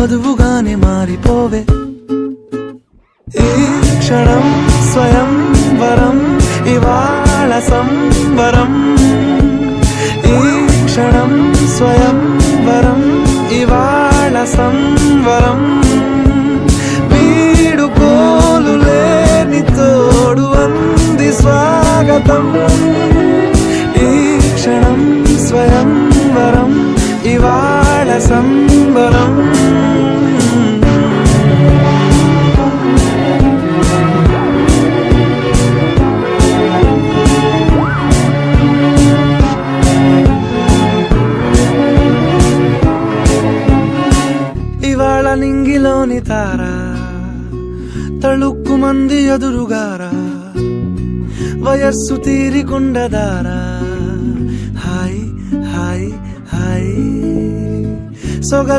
వధువుగానే మారిపోవే. ఈ క్షణం స్వయం వరం, ఇవాళ సంబరం. ఈ క్షణం స్వయం వరం, ఇవాళ సంవరం. వీడుకోలు లేని తోడు అంది స్వాగతం. ఈ క్షణం స్వయం వరం, ఇవాళ సంబరం. ఇవాళ నింగిలోని తార తళుక్కు మంది ఎదురుగారా, వయస్సు తీరికుండదారా. హాయ్ హాయ్ హాయ్ సొగ